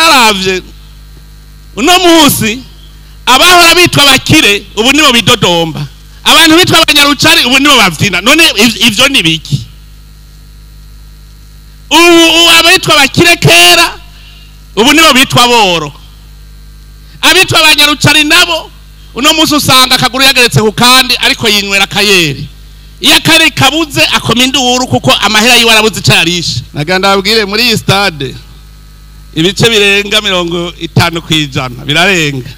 naravye uno munsi abahora bitwa bakire ubu nibo bidodomba, abantu bitwa abanyarucari ubu nibo bavyina. None ivyo ni biki? Ubu abitwa bakire kera ubu nibo bitwa boro, abitwa abanyarucari nabo uno munsi usanga akaguru yageretse ku kandi ariko yinywera kayeri. Iyo akari kabuze akoma induru kuko amahera yiwe arabuze icarisha. Naganda abwire muri iyi stade ibice birenga 50% birarenga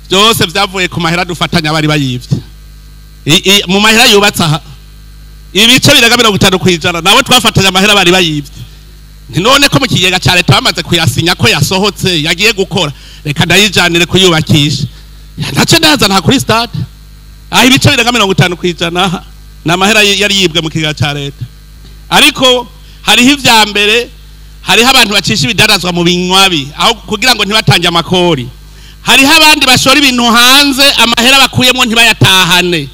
byose vyavuye ku mahera dufatanya bari bayivye mu mahera yubatse aha. Ibice birenga 50% nabo twafatanya amahera bari bayivye. None ko mu kigega ca leta bamaze kuyasinya ko yasohotse yagiye gukora, reka ndayijanire kuyubakisha. Ntace ndaza nta kuri stade ibice birenga 50% na mahera yari yibwe mu kigega ca leta. Ariko hariho ivya mbere, hariho abantu bacisha ibidarazwa mu binywabi aho kugira ngo ntibatange amakori. Hariho abandi bashora ibintu hanze amahera bakuyemo ntibayatahane.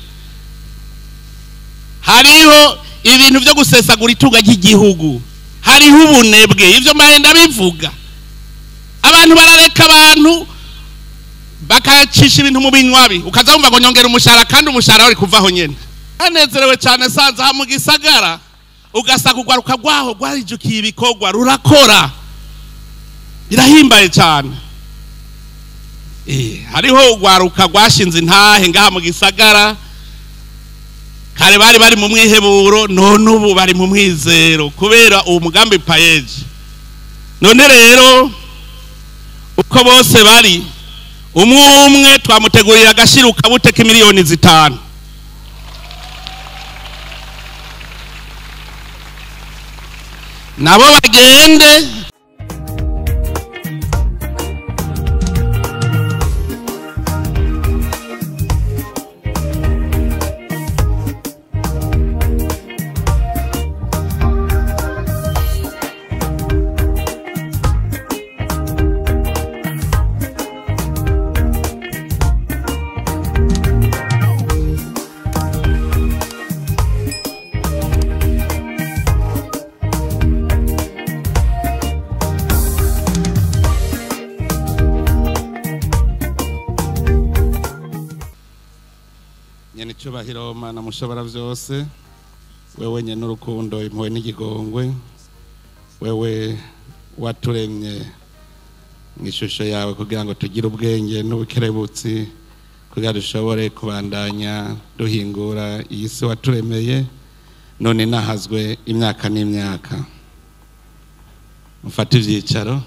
Hariho ibintu byo gusesagura itunga ry'igihugu. Hariho ubunebwe, ivyo mahenda bivuga. Abantu barareka abantu bakacisha ibintu mu binywabi, ukazumva ngo nyongera umushahara kandi umushahara uri kuvaho nyene. Anezerewe cyane sanza mu gisagara ugasaka ugwaruka gwaho gwarijukiye ibikorwa rurakora, birahimbaye cyane. Hariho ugwaruka gwashinze intahe ngaha mu gisagara, kare bari mu mwiheburo, none ubu bari mu mwizero kubera uwo mugambi payeje. None rero uko bose bari umwe twamutegurira agashiruka buteka miliyoni 5 nabo bagende. Cyubahiro Mana mushobora byose, wewe nyene urukundo impuhwe n'igigongwe, wewe waturemye mu ishusho yawe kugira ngo tugire ubwenge n'ubukerebutsi kugira dushobore kubandanya duhingura iyi si waturemeye. None nahazwe imyaka n'imyaka. Mufate ivyicaro.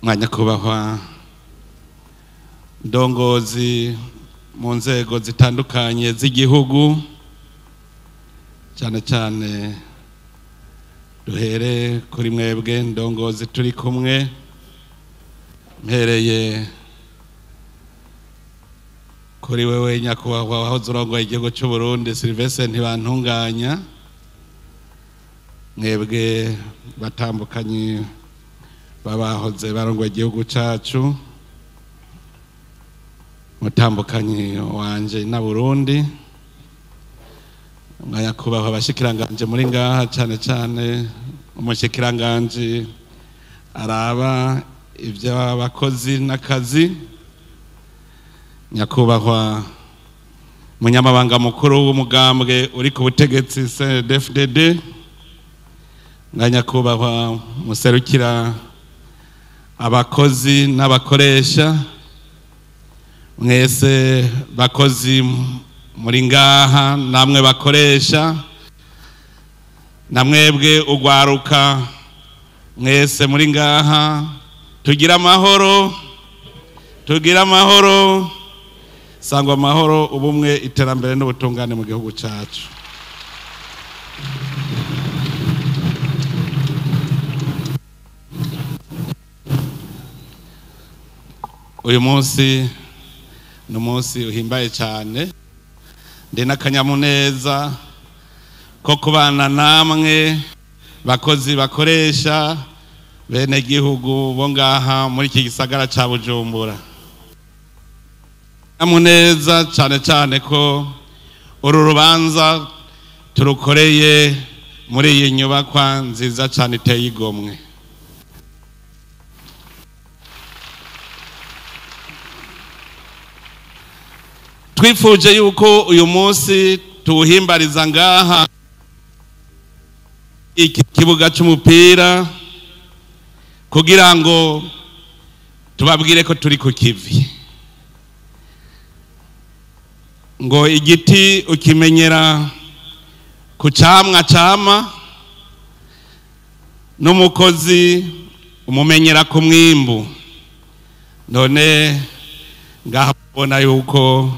Mwanya kubahwa ndongozi mu nzego zitandukanye z'igihugu, cyane cyane duhere kuri mwebwe ndongozi turi kumwe, mpereye kuri wewe nyakubahwa wahoze urongoye igihugu cy'u Burundi Sylvestre Ntibantunganya, mwebwe batambukanye babahoze barongoye igihugu cyacu, mutambukanyi wanje na Burundi, mwanya kubahwa abashikiranganje muri ngaha, cyane cyane umushikiranganje araba iby'abakozi n'akazi, nyakubahwa munyamabanga mukuru w'umugambwe uri ku butegetsi CNDD-FDD, mwanya kubahwa muserukira abakozi n'abakoresha, mwese bakozi muri ngaha namwe bakoresha, namwebwe ugwaruka mwese muri ngaha, tugira amahoro, sangwa amahoro, ubumwe, iterambere n'ubutungane mu gihugu cyacu. Uyu munsi ni umunsi uhimbaye cyane, ndi n'akanyamuneza ko kubana namwe bakozi bakoresha bene gihugu bo ngaha muri iki gisagara cya Bujumbura. Amuneza cyane cyane ko uru rubanza turukoreye muri iyi nyubakwa nziza cyane iteye igomwe. Twifuje yuko uyu munsi tuhimbariza ngaha iki kibuga cy'umupira kugira ngo tubabwire ko turi ku kivi, ngo igiti ukimenyera ku camwa cama n'umukozi umumenyera ku mwimbu. None ngaha ubona yuko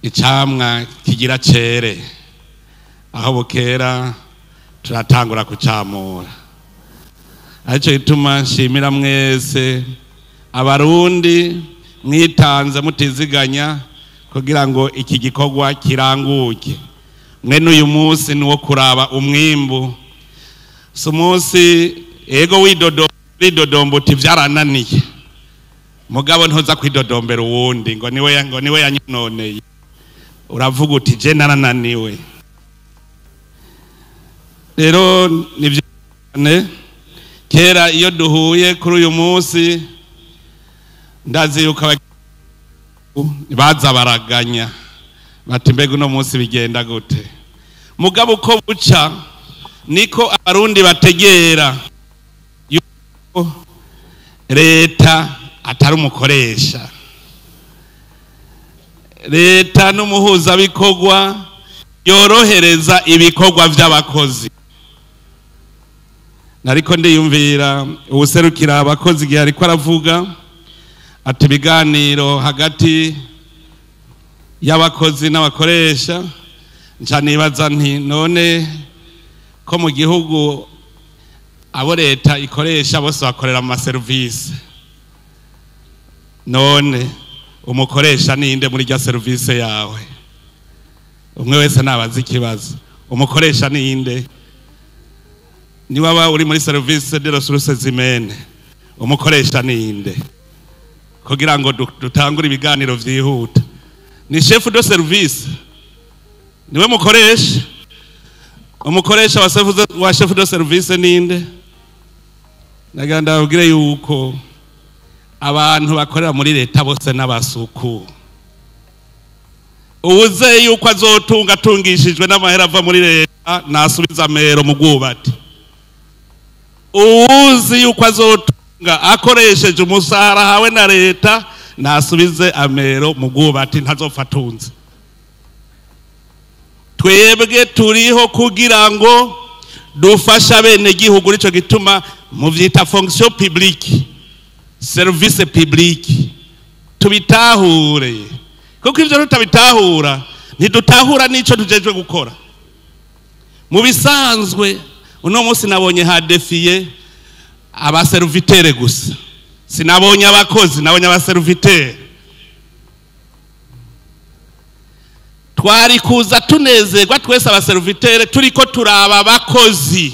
icamwa kigira cere, aho bukera turatangura kucamura. Aricyo gituma nshimira mwese abarundi mwitanze mutiziganya kugira ngo iki gikorwa kiranguke. Mwene uyu munsi ni wo kuraba umwimbu, si umunsi ego widodomba uti vyarananiye, mugabo ntoza kwidodombera uwundi ngo niwe yanyononeye, uravuga uti je narananiwe. Rero nivyo cyane, kera iyo duhuye kuri uyu munsi ndazi yuko baza baraganya bati mbega uno munsi bigenda gute. Mugabo uko buca niko abarundi bategera yuko leta atari umukoresha, leta n'umuhuzabikorwa yorohereza ibikorwa vy'abakozi. Nariko ndiyumvira ubuserukira abakozi igihe ariko aravuga ati ibiganiro hagati y'abakozi n'abakoresha, nca nibaza nti none ko mu gihugu abo leta ikoresha bose bakorera ama service, none umukoresha ninde muri rya service yawe? Umwe wese nabaza ikibazo, umukoresha ninde? Ni waba uri muri service de ressources humaines, umukoresha ninde? Kugira ngo dutangure ibiganiro vyihuta, ni chef de service niwe mukoresha? Umukoresha wa chef de service ninde? Naganda babwire yuko abantu bakorera muri leta bose n'abasuku. Uwuze yuko azotunga tungishijwe n'amahera ava muri leta nasubiza amero mu bwubati. Uwuzi yuko azotunga akoresheje umusara hawe na leta nasubize amero mu bwubati, ntazofatunze. Twebwe turiho kugira ngo dufasha bene gihugu, nico gituma mu vyita fonction publique, service publique, tubitahure. Kuko ivyo tutabitahura ntidutahura nico tujejwe gukora. Mu bisanzwe uno munsi nabonye hadefiye aba serviteur gusa, sinabonye abakozi, nabonye aba serviteur. Twari kuza tunezerwa twese aba serviteur turiko turaba abakozi,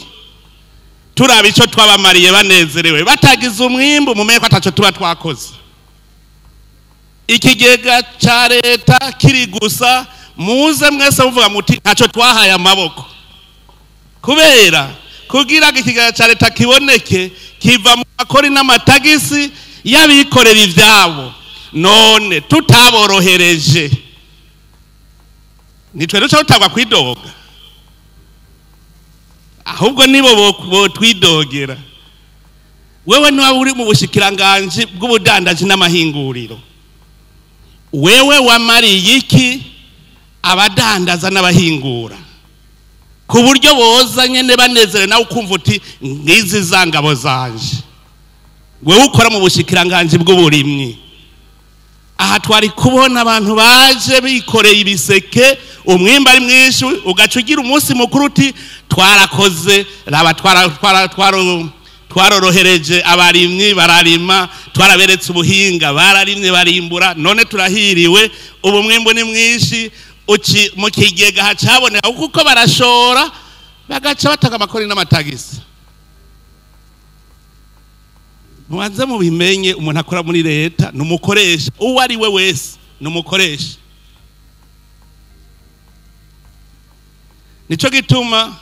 turaba ico twabamariye banezerewe, batagize umwimbu mumenye ko ataco tuba twakoze. Ikigega ca leta kiri gusa, muze mwese muvuga muti ntaco twahaye amaboko, kubera kugira ngo ikigega ca leta kiboneke kiva mu makori n'amatagisi y'abikorera ivyabo. None tutaborohereje nitwe duca tutagwa kwidoga, ahubwo nibo twidogera. Wewe niba uri mu bushikiranganje bw'ubudandaji n'amahinguriro, wewe wamariye iki abadandaza n'abahingura ku buryo boza nyene banezere nawe ukumva uti ngizi zangabo zanje? Wewe ukora mu bushikiranganje bw'uburimyi, aha twari kubona abantu baje bikoreye ibiseke, umwimba ari mwinshi, ugaca ugira umunsi mukuru uti twarakoze, raba twarorohereje abarimyi bararima, twaraberetse ubuhinga bararimye barimbura, none turahiriwe, ubu mwimbo ni mwinshi. Mu kigega hacaboneka kuko barashora bagaca batanga amakori n'amatagisi. Mubanze mubimenye, umuntu akora muri leta numukoresha, uwo ari we wese numukoresha. nico gituma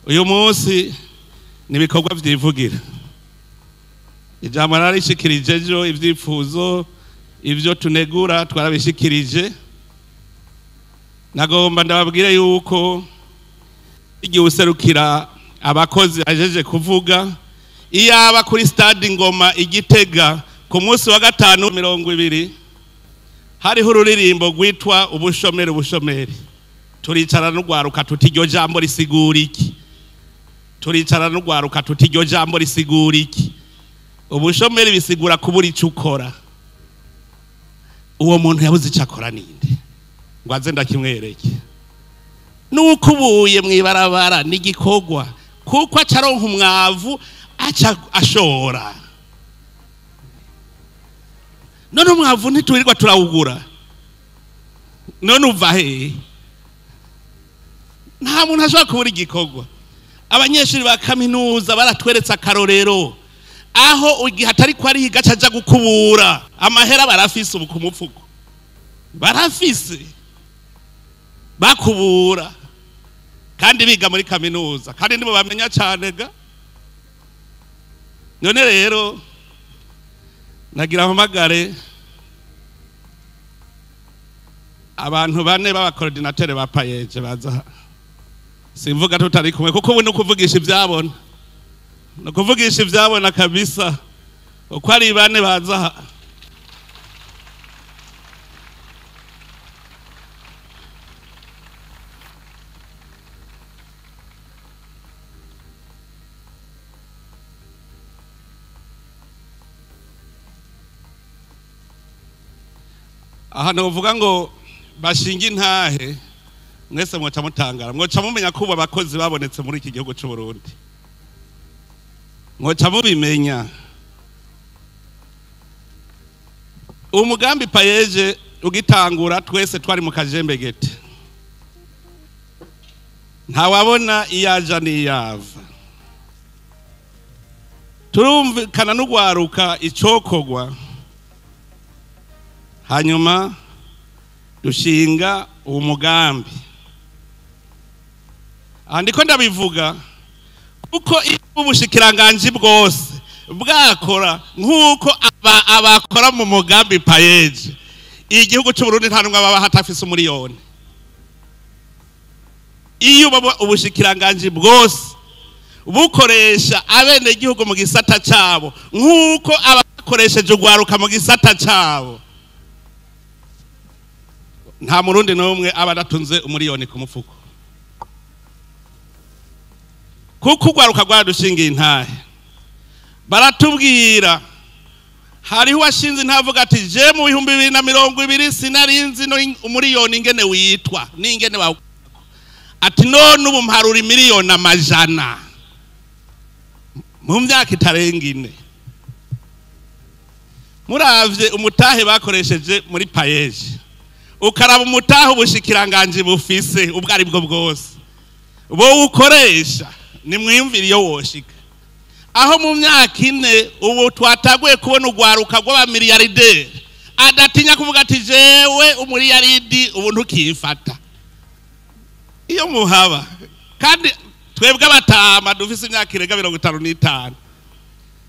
uyu munsi nibikorwa vyivugira. Ijambo narishikirije ejo, ivyifuzo ivyo tunegura twarabishikirije. Nagomba ndababwire yuko igihe userukira abakozi ajeje kuvuga, iyaba kuri stade Ngoma Igitega ku munsi wa 5/20 hariho ururirimbo rwitwa ubushomeri ubushomeri, turicara n'ugwaruka tuti iryo jambo risigura iki? Turicara n'ugwaruka tuti iryo jambo risigura iki? Ubushomeri bisigura kubura ico ukora. Uwo muntu yabuze ico akora ninde? Ngo aze ndakimwereke. Nuko ubuye mwibarabara n'igikorwa, kuko acaronka umwavu aca ashora. None umwavu ntiturirwa turawugura. None uva he? Nta muntu ashobora kubura igikorwa. Abanyeshuri ba kaminuza baratweretse akarorero, aho igihe atari ko ari gacaja gukubura amahera barafise ubu ku mupfuko. Barafise bakubura kandi biga muri kaminuza kandi nibo bamenya cyane ga. None rero nagira mpamagare abantu bane baba coordinateur ba payeje baza. Simvuga tutari kumwe kuko ubu nukuvugisha ivyabona. Nukuvugisha ivyabona kabisa. Uko ari bane baza. Aha novuga ngo bashinga intahe mwese mwoca mutangara, mwoca mumenya kuba abakozi babonetse muri iki gihugu cy'u Burundi. Mwoca mubimenya. Umugambi payeje ugitangura twese twari mu kajembegete. Nta wabona iyaja n'iyava. Turumvikana n'ugwaruka icokogwa. Hanyuma dushinga uwo mugambi. Andiko ndabivuga kuko ubushikiranganje bwose bwakora nkuko abakora mu mugambi payeje, igihugu cy'u Burundi nta numwe baba hatafise umuriyoni. Iyo ubushikiranganje bwose bukoresha abene igihugu mu gisata cyabo nkuko abakoresheje ugwaruka mu gisata cyabo, nta murundi n'umwe aba adatunze umuriyoni ku mufuko. Kuko ugwaruka rwadushingiye intahe baratubwira, hariho washinze ntavuga ati je mu 2020 sinarinzi no umuriyoni ingene witwa n'ingene wa ati none ubu mparura miliyoni amajana mu myaka itarenga 4. Muravye umutahe bakoresheje muri payeje, ukaraba umutahe ubushikiranganje bufise ubwo ari bwo bwose bo ukoresha, ni mwiyumvira iyo woshika. Aho mu myaka 4 ubu twataguye kubona ugwaruka rw'abamiliyarderi adatinya kuvuga ati jewe umuliyaridi ubu ntukifata. Iyo muhaba kandi twebwe abatama dufise imyaka irenga 55,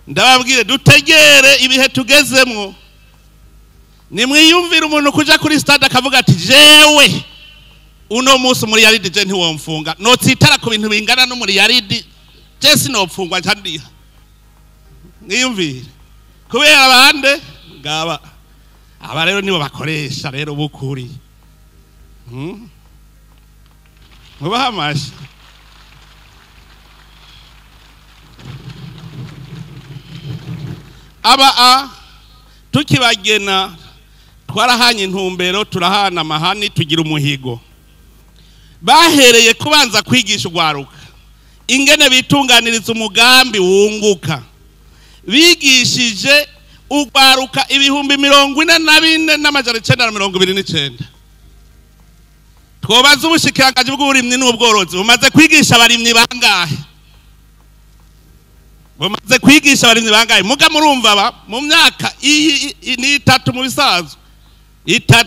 ndababwire dutegere ibihe tugezemwo. Ni mwiyumvira umuntu kuja kuri stade akavuga ati jewe uno munsi umuliyaridi je ntiwomfunga, notsitara ku bintu bingana n'umuliyaridi je sinopfungwa ncandiha. Mwiyumvire kubera abande ngaba aba rero nibo bakoresha rero bukuri. Mubaha amashi. Aba tukibagena twarahanye intumbero, turahana amahani, tugira umuhigo. Bahereye kubanza kwigisha ugwaruka ingene bitunganiriza umugambi wunguka. Bigishije ugwaruka 44,929. Twobaza ubushikiranganje bw'uburimyi n'ubworozi bumaze kwigisha abarimyi bangahe? Bumaze kwigisha abarimyi bangahe? Muga murumva ba mu myaka 3 mu bisazo 3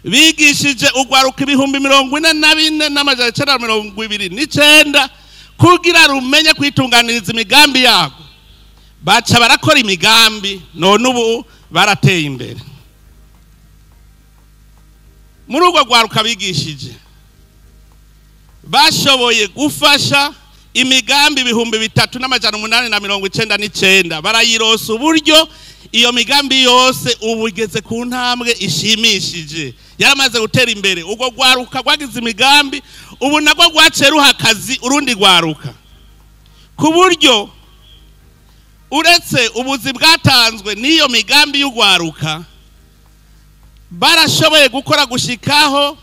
bigishije ugwaruka 44,929 kugira rumenye kwitunganiriza imigambi yago. Baca barakora imigambi none ubu barateye imbere. Muri urwo gwaruka bigishije bashoboye gufasha imigambi 3,899 barayirosa uburyo iyo migambi yose ubugeze ku ntambwe ishimishije yaramaze gutera imbere. Ubwo gwaruka gwagize imigambi ubu nagwo gwaceruha akazi urundi gwaruka ku buryo uretse ubuzi bwatanzwe n'iyo migambi y'ugwaruka barashoboye gukora gushikaho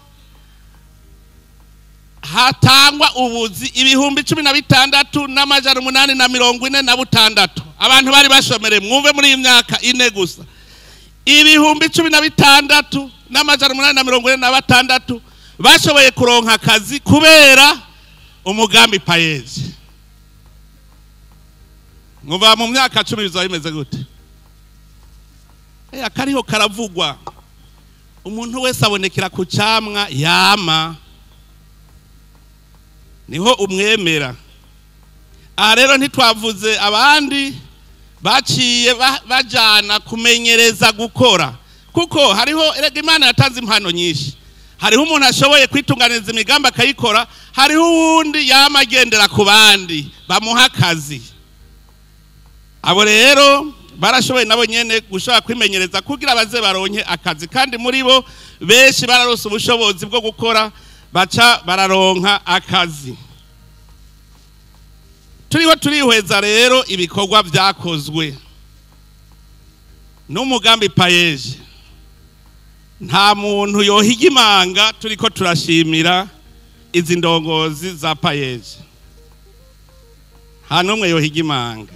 hatangwa ubuzi 16,846 abantu bari bashomere. Mwumve muri iyi myaka 4 gusa 16,846 bashoboye kuronka akazi kubera umugambi payeje. Mwumva mu myaka 10 bizaba bimeze gute? Akariho karavugwa, umuntu wese abonekera ku camwa yama niho umwemera. Aha rero ntitwavuze abandi baciye bajana kumenyereza gukora, kuko hariho erega Imana yatanze impano nyinshi. Hariho umuntu ashoboye kwitunganiriza imigambi akayikora, hariho uwundi yama agendera ku bandi bamuha akazi. Abo rero barashoboye nabo nyene gushaka kwimenyereza kugira baze baronke akazi, kandi muri bo benshi bararose ubushobozi bwo gukora baca bararonka akazi. Turiho turihweza rero ibikorwa vyakozwe n'umugambi payeje. Nta muntu yohiga imanga turiko turashimira izi ndongozi za payeje, nta numwe yohiga imanga.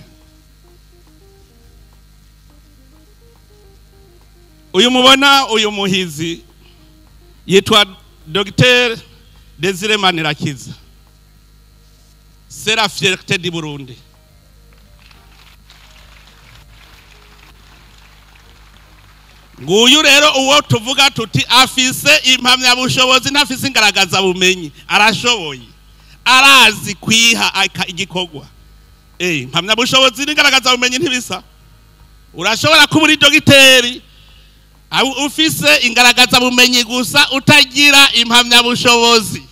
Uyu mubona uyu muhizi yitwa Dr. Desire Manirakiza, c'est la fierté du Burundi. Nguyu rero uwo tuvuga tuti afise impamya bushobozi ntafise ingaragaza bumenyi, arashoboye, arazi kwiha igikorwa. Impamya bushobozi n'ingaragaza bumenyi ntibisa. Urashobora kuba uri dogiteri ufise ingaragaza bumenyi gusa utagira impamya bushobozi.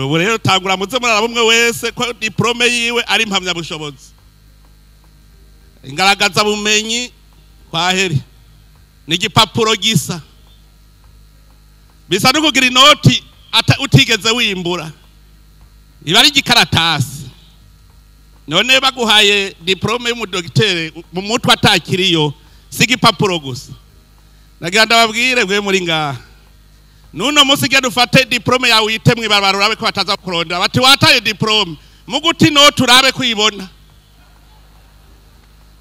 Ubu rero tangura muze murara bumwe wese ko diplome yiwe ari impamya bushobozi. Ingaragaza bumenyi kwaheri n'igipapuro gisa, bisa no kugira inoti utigeze wimbura, iba ari igikaratasi. None baguhaye diplome y'umudokiteri mu mutwe atakiriyo, sigipapuro gusa. Nagira ndababwire bwe muri ngaha, nuno musi genda ufate diplome yawe yitemwe ibarabara urabe ko bataza kurondera bati wataye diplome muguti no turabe kuyibona.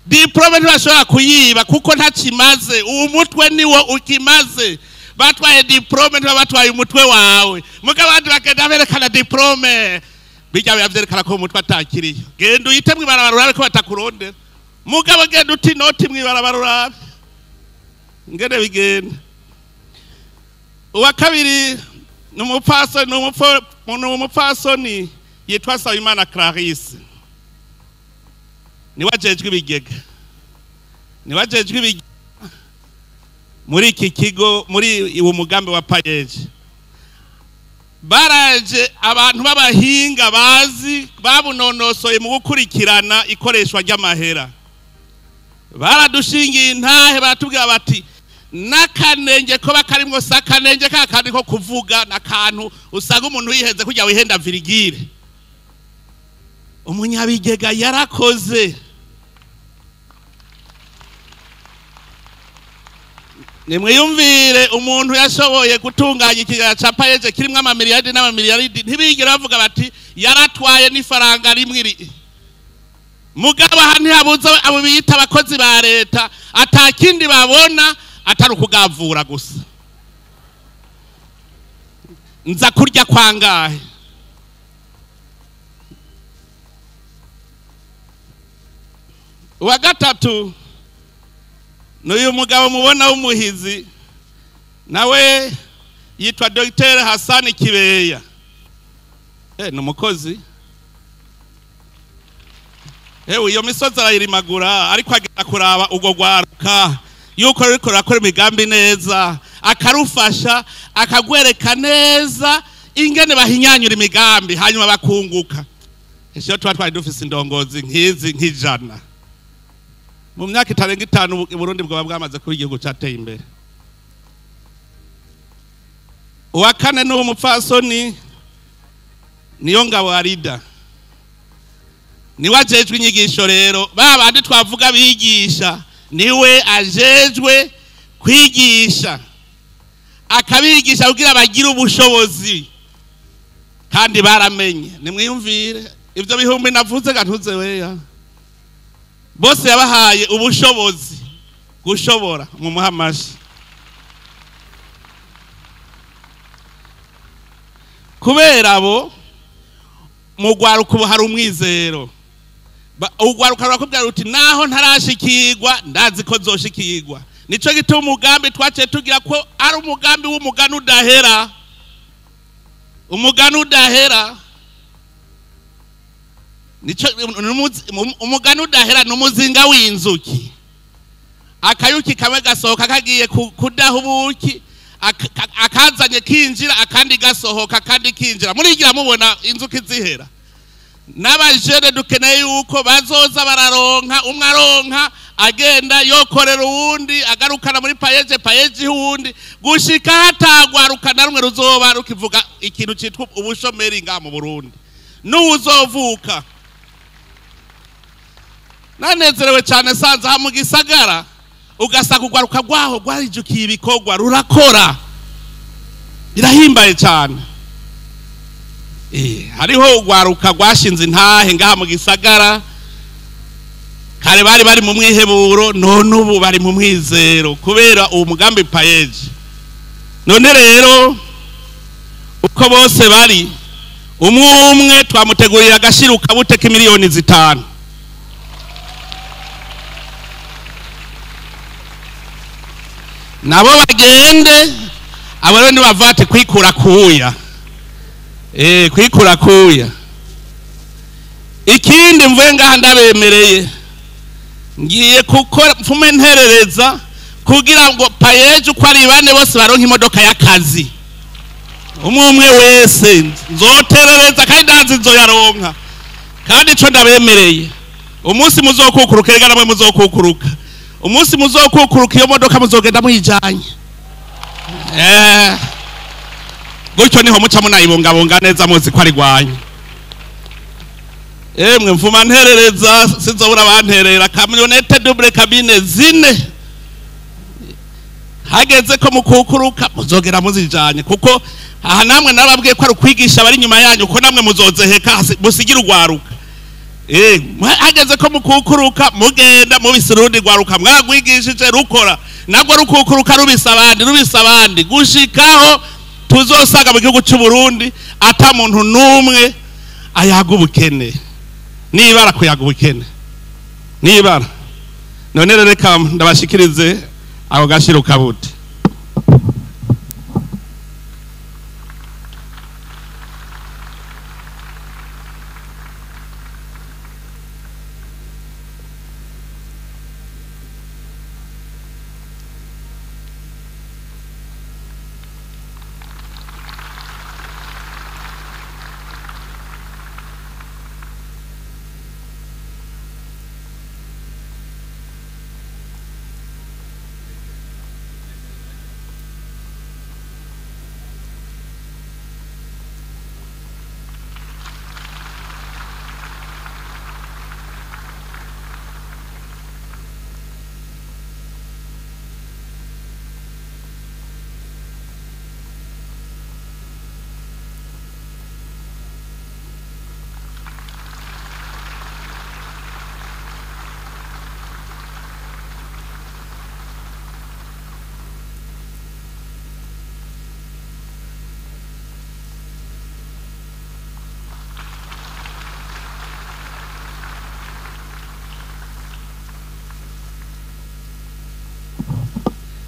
Diplome ntibashobora kuyiba kuko ntakimaze, uwo mutwe niwo ukimaze. Batwaye diplome ntibatwaye umutwe wawe, mugabandi bagenda berekana diplome bijya bavyerekana ko umutwe atakiriyo. Genda uyitemwe ibarabara urabe ko batakurondera, mugabo genda uti noti mwibarabara urabe ngene bigenda. Uwa kabiri n'umupfasoni yitwa Sayimana Clarisse, niwajejwe ibigega, muri iki kigo, muri uwo mugambi wa payeje. Baraje abantu b'abahinga bazi babunonosoye mu gukurikirana ikoreshwa ry'amahera. Baradushingiye intahe batubwira bati nakanenge ko bakarimwo sakanenge kakandi ko kuvuga nakantu usanga umuntu yiheze kujya wihenda virigire. Umunyabigega yarakoze. Nimwiyumvire umuntu yashoboye gutunganya ikigega ca payeje kirimwe amamiliyaridi n'amamiliyaridi, ntibigera bavuga bati yaratwaye n'ifaranga rimwe iri. Mugabo hani habuze abo biyita abakozi ba leta atakindi babona atari ukugavura gusa. Nza kurya kwangahe? Uwa gatatu n'uyu mugabo mubona w'umuhizi nawe yitwa Dr. Hassan Kibeya. Ni umukozi. Iyo misozi arayirimagura ariko agenda kuraba ubwo gwaruka yuko riko rakora imigambi neza, akarufasha akagwereka neza ingene bahinyanyura imigambi hanyuma bakunguka. Esho twari dufise indongozi nkizi nk'ijana. Mu myaka itarenga 5 i Burundi bwo bwamaze kuba igihugu cyateye imbere. Uwa kane no umupfasoni Niyongabo Arida. Niwe ajejwe inyigisho rero, babandi twavuga bigisha, niwe ajejwe kwigisha, akabigisha kugira bagira ubushobozi, kandi baramenye. Nimwiyumvire ivyo bihumbi navuze gantuze weya, bose yabahaye ubushobozi gushobora mu muhamashi. Kubera abo mu gwaruka hari umwizero. Ugwaruka rakubwira uti naho ntarashikirwa ndazi ko zoshikirwa. Nico gituma umugambi twace tugira ko ari umugambi w'umugani udahera. Umugani udahera. Nico umugani udahera n'umuzinga w'inzuki. Akayuki kamwe gasohoka kagiye kudaha ubuki, akazanye kinjira akandi gasohoka kandi kinjira. Murigira mubona inzuki zihera. N'abajere dukeneye yuko bazoza bararonka, umwe aronka agenda yokorera uwundi, agarukana muri payeji uwundi, gushika hatagwaruka na rumwe ruzoba rukivuga ikintu citwa ubushomeri nga mu Burundi. N'uzovuka. Nanezerewe cyane sanza ha mu gisagara, ugasaka ugwaruka gwaho gwarijukiye ibikorwa rurakora. Birahimbaye cyane. Hariho ugwaruka gwashinze intahe ngaha mu gisagara, kare bari mu mwiheburo, none ubu bari mu mwizero kubera uwo mugambi payeji. None rero uko bose bari umwe twamutegurira agashiruka buteka miliyoni 5. Nabo bagende abo rero nibavate kwikura kuya. Kwikura kuya. Ikindi mvuye ngaha ndabemereye, ngiye gukora mfume nterereza kugira ngo payeji uko ari bane bose baronka imodoka y'akazi. Umwe wese nzoterereza kandi ndazi nzoyaronka. Kandi ico ndabemereye, umunsi muzokukuruka rega namwe muzokukuruka. Umunsi muzokukuruka iyo modoka muzogenda muyijanye. Gutyo niho muca munayibungabunga neza muzi ko ari gwanye. Mwe mfuma nterereza sinzobura banterera kamyonete double cabine 4. Hageze ko mukukuruka muzogera muzijanye kuko aha namwe nababwiye ko ari kwigisha bari nyuma yanyu ko namwe muzozeheka musigira ugwaruka. Hageze ko mukukuruka mugenda mubisirundi gwaruka mwagwigishije rukora nabwo rukukuruka rubisabandi gushikaho tuzosaga mu gihugu cy'u Burundi ata muntu numwe ayaga ubukene. Nibara kuyaga ubukene. Nibara. None reka ndabashikirize aho gashiruka buti.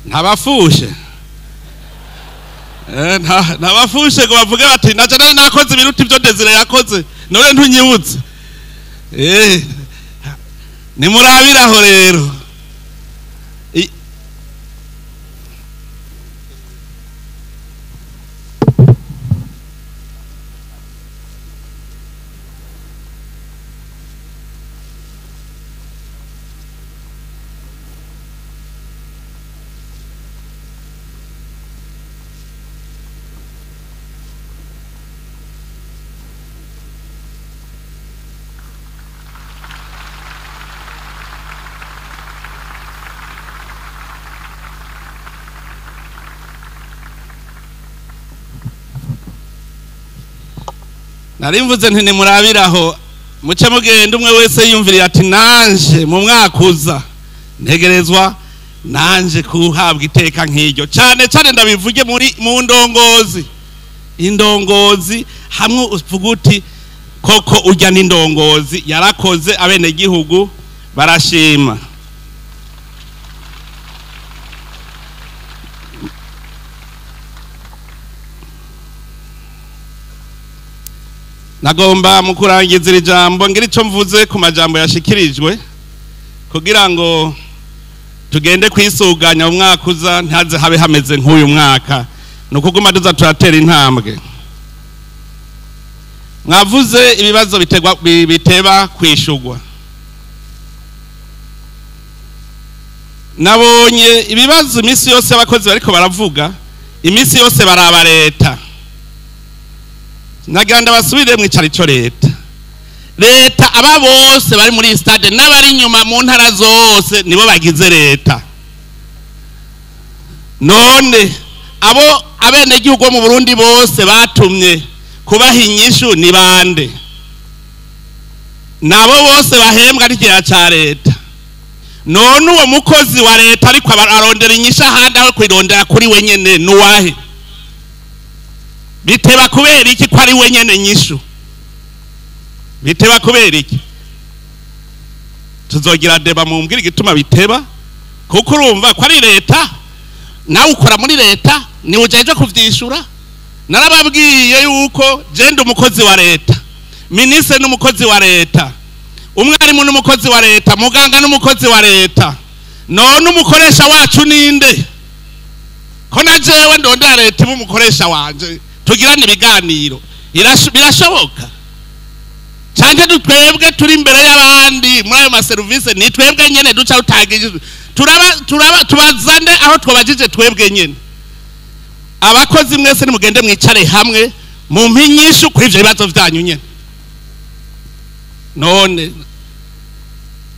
ntabafushe ntabafushe ngo bavuge bati naje nakoze ibiruti byo Desire yakoze none ntunyibutse. Nimurabiraho rero. Narimvuze nti nimurabiraho muce mugenda umwe wese yumvira ati nanje mu mwaka uza ntegerezwa nanje kuhabwa iteka nk'iryo. Cyane cyane ndabivuge mu ndongozi. Indongozi hamwe uvuga uti koko urya n'indongozi yarakoze abene gihugu barashima. Nagomba mu kurangiza iri jambo ngira ico mvuze ku majambo yashikirijwe kugira ngo tugende kwisuganya mu mwaka uza ntaze habe hameze nk'uyu mwaka nukuguma duza turatera intambwe. Mwavuze ibibazo biteba kwishugwa. Nabonye ibibazo imisi yose abakozi bariko baravuga imisi yose baraba leta. Naganda basubire mu icarico leta aba bose bari muri stade n'abari inyuma mu ntara zose nibo bagize leta. None abo abene gihugu mu Burundi bose batumye kubaha inyishu ni bande? Nabo bose bahembwa n'igihe ca leta. None uwo mukozi wa leta ariko arondera inyishu ahandi aho kwirondera kuri wenyene nuwahe? Biteba kubera iki ko ari wenyene nyishu? Biteba kubera iki? Tuzogira deba mu mbwira igituma biteba kuko urumva ko ari leta nawe ukora muri leta ni ujeje kuvyishura. Narababwiye yuko jende umukozi wa leta, ministre n'umukozi wa leta, umwarimu n'umukozi wa leta, muganga n'umukozi wa leta. None umukoresha wacu ninde? Ko na jewe ndondera leta mu mukoresha wanje tugirana ibiganiro birashoboka? Cyane twebwe turi imbere y'abandi muri ayo maservice ni twebwe nyene duca utagije tubazane aho twabajije twebwe nyene. Abakozi mwese nimugende mwicare hamwe mu mpinyishu kuri ivyo bibazo vyanyu nyene. None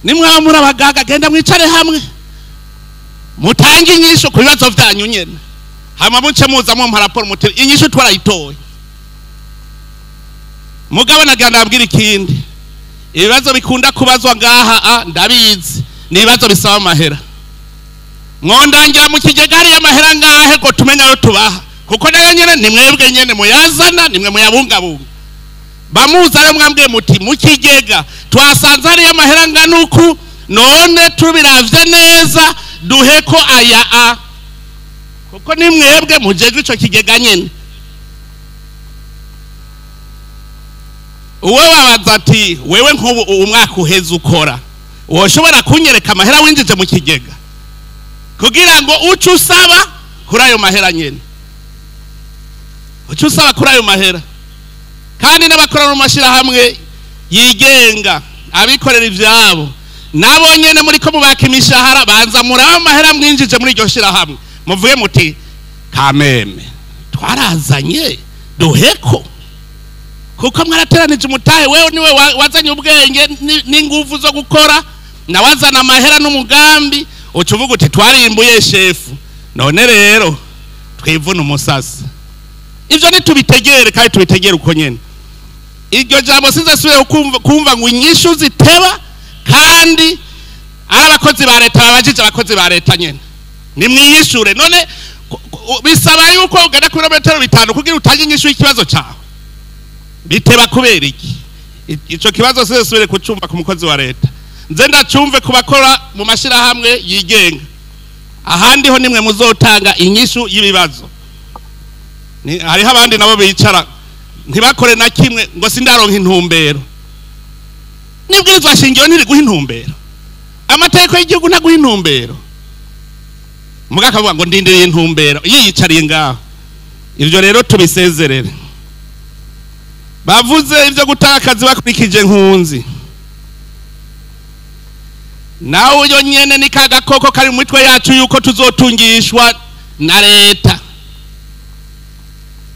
nimwamura abagaga genda mwicare hamwe mutange inyishu kuri bibazo vyanyu nyene. Hama muce muza mu raporo muti inyishu twarayitoye. Mugabo naganda abwira ikindi. Ibibazo bikunda kubazwa ngaha ndabizi ni ibibazo bisaba amahera. Mwondangira mu kigega ari amahera ngahe ko tumenya yo tubaha kuko nayo nyene ni mwebwe nyene muyazana nimwe muyabungabunga. Bamuzare mwambwe muti mu kigega twasanze ari amahera nganuku none tubiravye neza duheko aya kuko ni mwebwe mujejwe ico kigega nyene. Uwe wabaza ati wewe nk'ubu umwaka uheze ukora woshobora kunyereka amahera winjije mu kigega kugira ngo ucu usaba kuri ayo mahera nyene, ucu usaba kuri ayo mahera. Kandi n'abakora mu mashirahamwe yigenga abikorera ivyabo nabo nyene muri ko mubaka imishahara banza muraba amahera mwinjije muri iryo shirahamwe muvuye muti kameme twarazanye duheko kuko mwarateranije umutahe wewe niwe wazanye ubwenge n'ingufu zo gukora na wazana amahera n'umugambi ucuvuga uti twarimbuye shefu. None rero twivuna umusasi. Ivyo nitubitegere kandi tubitegere uko nyene. Iryo jambo sinzasubire kumva ngo inyishu ziteba kandi abakozi ba leta babajije abakozi ba leta nyene nimwiyishure. None bisaba yuko ugenda ku birometero 5 kugira utange inyishu y'ikibazo cyawe. Biteba kubera iki? Ico kibazo sinzasubire kucumva ku mukozi wa leta. Nze ndacumve kubakora mu mashirahamwe yigenga. Ahandi ho nimwe muzotanga inyishu y'ibibazo. hariho abandi nabo bicara ntibakore na kimwe ngo sindaronka intumbero. Nibwirizwa shingiro ntiri guha intumbero, amategeko y'igihugu ntaguha intumbero, mugaka avuga ngo ndindiriye intumbero yiyicariye ngaho. Ibyo rero tubisezerere. Bavuze ibyo gutakaza bakurikije nkunzi, nawe uyo nyene ni kagakoko kari mu mitwe yacu yuko tuzotungishwa na leta.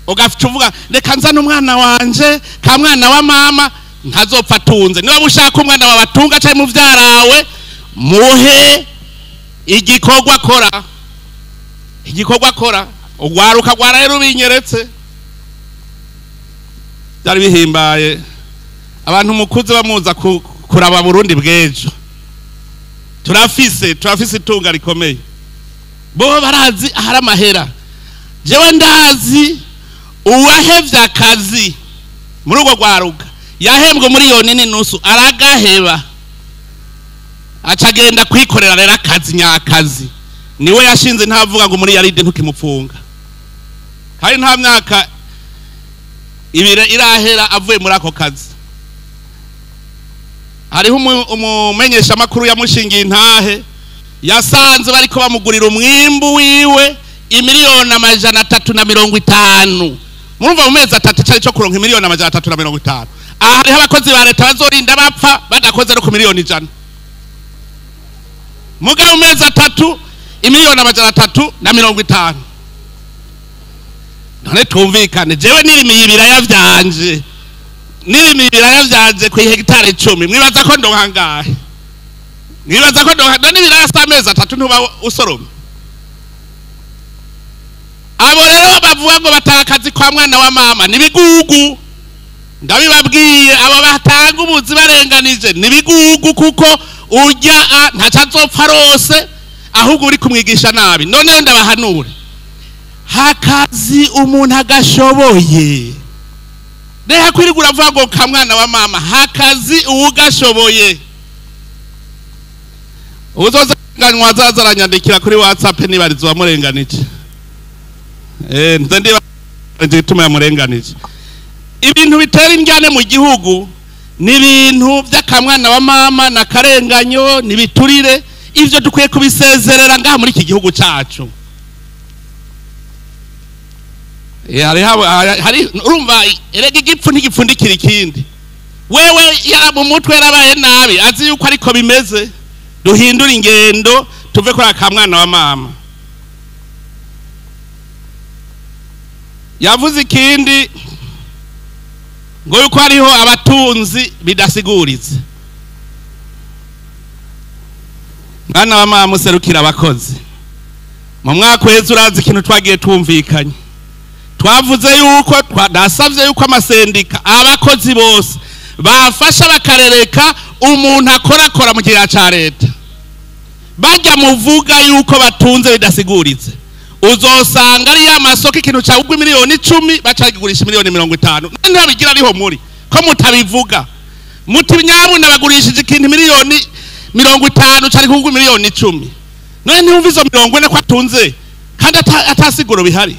Ugafite uvuga reka nzana umwana wanje ka mwana wa mama ntazopfa tunze. Niba ushaka umwana wa batunga cyane mu vyarawe muhe igikorwa akora, igikorwa akora. Ugwaruka gwara rero binyeretse byari bihimbaye. Abantu mukuze bamuza kuraba Burundi bwejo. Turafise itunga rikomeye. Bo barazi ahari amahera. Jewe ndazi uwahevye akazi muri urwo gwaruka yahembwe miliyoni n'inusu aragaheba acagenda kwikorera rero akazi nyakazi. Niwe yashinze ntavuga ngo muri yaride ntukimupfunga, kandi nta myaka ibire irahera avuye muri ako kazi. Hariho umumenyesha makuru yamushingiye intahe, yasanze bariko bamugurira umwimbu wiwe imiliyoni 350. Murumva mu mezi 3 cyari cyo kuronka imiliyoni 350. Aha hariho abakozi ba leta bazorinda bapfa badakoze no ku miliyoni 100. Mugabo mu mezi 3 imiliyoni 350. None tumvikane, jewe nirimiye ibiraya vyanje, nirimiye ibiraya vyanje ku hegitare 10, mwibaza ko ndonka ngahe? Mwibaza ko ndonka none ibiraya samezi 3 ntuba usoroma? Abo rero bavuga ngo batakazi kwa mwana wa mama nibigugu. Ndabibabwiye abo batanga ubuzi barenganije nibigugu, kuko urya ntacazopfa rose ahubwo uri kumwigisha nabi. None ndabahanure, hakazi umuntu agashoboye. Reha kwirigura vuga ngo ka mwana wa mama, hakazi ugashoboye. Uzoza nganywa zazaranyandikira kuri WhatsApp nibarizo wamurenganije. Nze ndiba ndituma yamurenganije. Ibintu bitera indyane mu gihugu ni ibintu by'akamwana wa mama na karenganyo nibiturire. Ivyo dukwiye kubisezerera ngaha muri iki gihugu cyacu. Hari urumva erega igipfu ntigipfundikira ikindi. Wewe yara mu mutwe yarabaye nabi azi yuko ariko bimeze. Duhindura ingendo tuve kwa akamwana wa mama. Yavuze ikindi ngo yuko hariho abatunzi bidasiguritse. Mwana wa mama muserukira abakozi. Mu mwaka weze urazi ikintu twagiye tumvikanye. Twavuze yuko twadasavye yuko amasendika abakozi bose bafasha bakarereka umuntu akora mu gihe cya leta. Bajya muvuga yuko batunze bidasiguritse, uzosanga ari ya masoko ikintu cya ugwa miliyoni 10 bacagigurisha miliyoni 50. None bigira ariho muri ko mutabivuga. Muti nyabuna bagurishije ikintu miliyoni 50 cyari kugwa miliyoni 10. None ntumva izo 40 ko atunze kandi atasiguro bihari.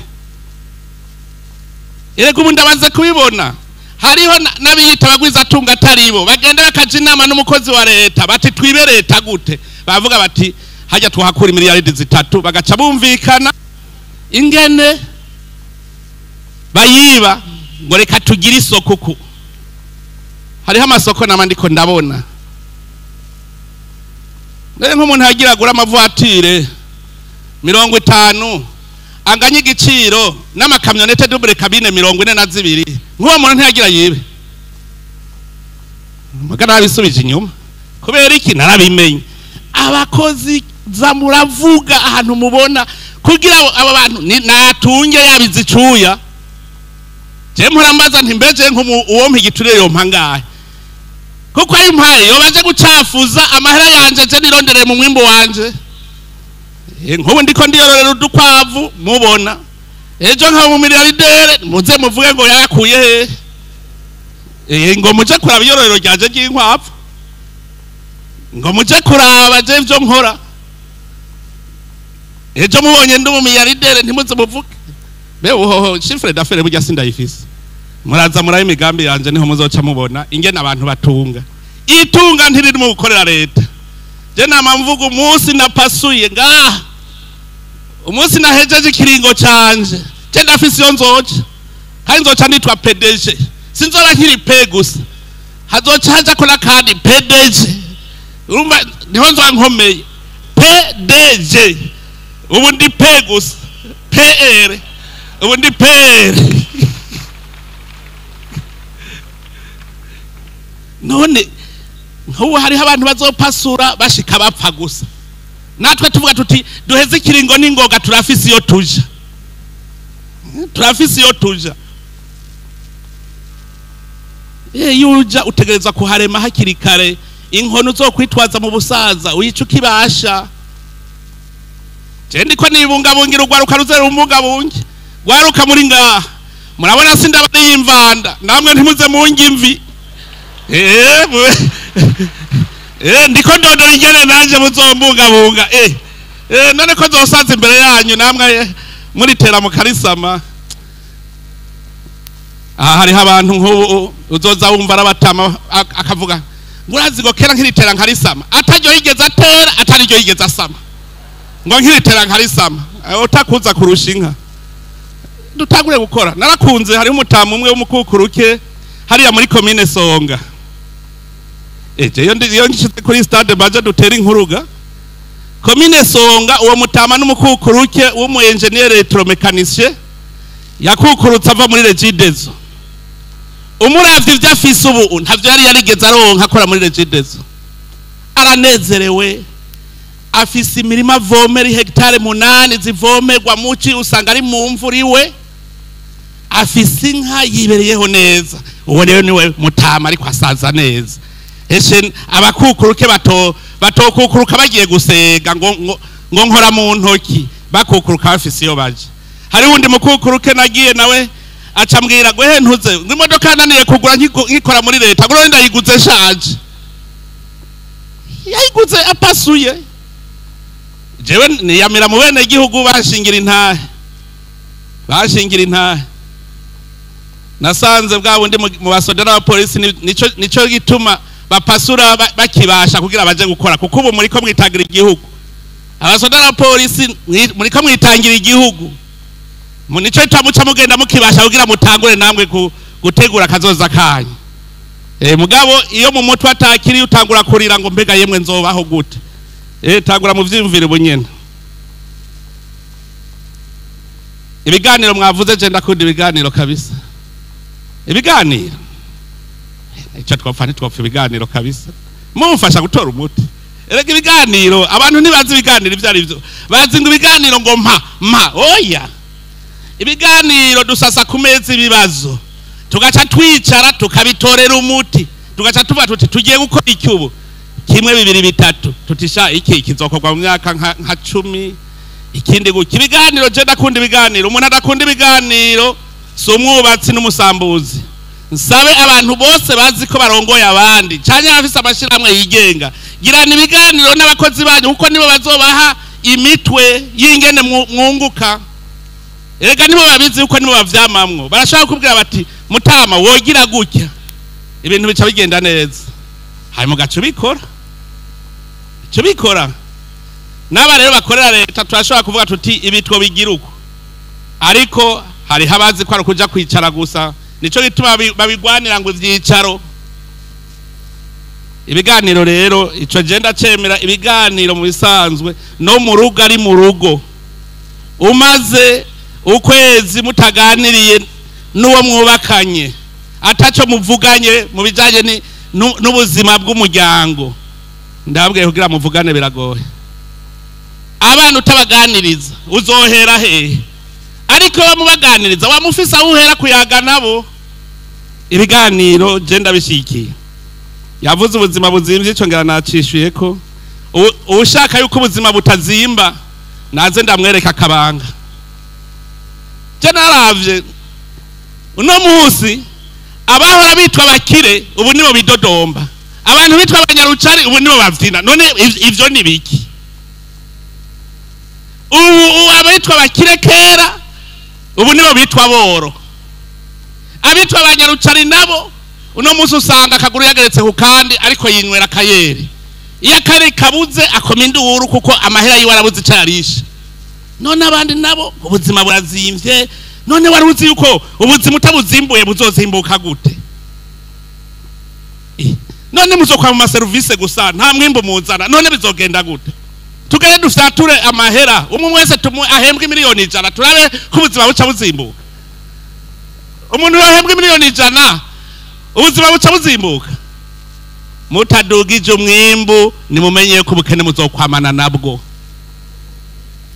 Erega ubu ndabanze kubibona. Hariho nabiyita bagwiza atunga ataribo bagenda bakaje inama n'umukozi wa leta bati twibe leta gute. Bavuga bati hajya tuhakura miliyaridi 3, bagaca bumvikana ingene bayiba ngo reka tugire isoko ku. Hariho amasoko namandiko ndabona. Nere nk'umuntu yagira gura amavuatire 50 anganye igiciro n'amakamyonete double cabine 42. Nk'uwo muntu ntiyagira yibe. Magana bisubije inyuma. Kubera iki narabimenye. Abakozi zamuravuga ahantu mubona kugira aba bantu natunge yabizicuya. Je murambaza ntimbeje nk'uwo mpigiturire yo mpangaye. Kuko ayo mpaye yo baje gucafuza amahera yanje je nirondere mu mwimbo wanje. Nk'ubu ndiko ndiyororera udukwavu mubona. Ejo nka mu miliyardere muze muvuge ngo yakuye he. Ngo muje kuraba iyororero ryaje ry'inkwavu. Ngo muje kuraba je byo nkora. Ejo mubonye ndi mu miliyardere ntimuze muvuge. beho chiffre d'affaires burya sindayifise muraza muraye imigambi yanje niho muzoca mubona ingene abantu batunga itunga ntiriri mu gukorera leta je namamvuga umunsi napasuye ngaha umunsi nahejeje ikiringo canje je ndafise iyo nzoca kandi nzoca nitwa PDG sinzora nkiri pe gusa hazoca haja ko nakandi PDG urumva niho nzoba nkomeye PDG ubu ndi pe gusa PR ubu ndi PR none nk'ubu hariho abantu bazopasura bashika bapfa gusa natwe tuvuga tuti duheze ikiringo n'ingoga turafise iyo tuja yuja utegereza kuharema hakiri kare inkono zo kwitwaza mu busaza uyica ukibasha je ndiko nibungabungira urwaruka ruzera umbungabungi rwaruka muri ngaha murabona sindabari y'imvanda namwe ntimuze mungi imvi ndiko ndondera ingene nanje muzombungabunga none ko zosaza imbere yanyu namwe muri tera mu karisama hariho abantu nk'ubu uzoza wumva arabatama akavuga ngo urazigo kera nkiritera nkarisama ataryo yigeze atera atariryo yigeze asama ngo nkiritera nkarisama utakuza kurusha inka dutangure gukora narakunze hari umutamu umwe w'umukukuruke hariya muri commune Songa iyo nshitse kuri stade baje dutera inkuruga commune Songa uwo mutama n'umukukuruke w'umu engineer electromecanicien yakukurutse ava muri Regidezo umuravye ivyo afise ubu ntavyo yari yarigeze aronka akora muri Regidezo aranezerewe afise imirima avomera hectare 8 zivomerwa muci usanga ari mu mvura iwe afise inka yibereyeho neza uwo rero niwe mutama ariko asaza neza eshe abakukuruke batokukuruka bagiye gusega ngo nkora mu ntoki bakukuruka bafise iyo baje hari wundi mukukuruke nagiye nawe acambwira gwe ntuze ngimodoka naniye kugura nkikora muri leta ngo ndayiguze shaje yayiguze apasuye jewe niyamira mu bene gihugu bashingira intahe nasanze bwabo ndi mu basodera wa polisi nico gituma bapasura bakibasha kugira baje gukora kuko ubu muri ko mwitangira igihugu abasodera wa polisi muri ko mwitangira igihugu nico tamuca mugenda mukibasha kugira mutangure namwe gutegura kazoza kanyu mugabo iyo mu mutwe atakiri utangura kurira ngo mbega yemwe nzobaho gute tangura mu vyimvire bunyene ibiganiro mwavuze je ndakunda ibiganiro kabisa ibiganiro icyo twopfa ibiganiro kabisa mumfasha gutora umuti erega ibiganiro abantu ntibazi ibiganiro ivyo ari byo bazi ngo ibiganiro ngo mpa oya ibiganiro dusasa ku meza ibibazo tugaca twicara tukabitorera umuti tugaca tuvuga tuti tugiye gukora icyubu kimwe 2 3 tutisha iki kizokorwa mu myaka nka 10 ikindi guki ibiganiro je ndakunda ibiganiro umuntu adakunda ibiganiro so umwubatsi n'umusambuzi nsabe abantu bose bazi ko barongoye abandi cyane bafise amashiramwe yigenga girana ibiganiro n'abakozi banyu kuko nibo bazobaha imitwe yingene mwunguka erega nibo babizi uko nibo bavyamamwo barashaka kubwira bati mutama wogira gutya ibintu bica bigenda neza hari mu gace bikora naba rero bakorera leta turashobora kuvuga tuti ibitwo bigiruko ariko hari habazi ko ari kuja kwicara gusa nico gituma babigwanira ngo ivyicaro ibiganiro rero ico genda cemera ibiganiro mu bisanzwe no mu rugo ari mu rugo umaze ukwezi mutaganiriye n'uwo mwubakanye ataco muvuganye mu bijanye n'ubuzima bw'umuryango ndabwiye kugira muvugane biragoye abantu utabaganiriza uzohera hehe ariko bamubaganiriza wamufisa uhera kuyaga nabo ibiganiro je ndabishikiye yavuze ubuzima buzimvye ico ngera nacishuye ko ushaka yuko ubuzima butazimba naze ndamwereka akabanga je naravye uno munsi abahora bitwa bakire ubu nibo bidodomba abantu bitwa abanyarucari ubu nibo bavyina none ivyo ni biki ubu abitwa bakire kera ubu nibo bitwa boro. Abitwa abanyarucari nabo uno munsi usanga akaguru yageretse ku kandi ariko yinywera kayeri. Iyo akari kabuze akoma induru kuko amahera yiwe arabuze icarisha. None abandi nabo ubuzima burazimvye, none wari uzi yuko ubuzima utabuzimbuye buzozimbuka gute? None muzokwa mu service gusa nta mwimbo muzana, none bizogenda gute? Tugende dufyature amahera umwe wese ahembwe miliyoni 100 turabe ko ubuzima buca buzimbuka. Umuntu yahembwe miliyoni 100 ubuzima buca buzimbuka. Mutadugije umwimbu nimumenye ko ubukene muzokwamana nabwo.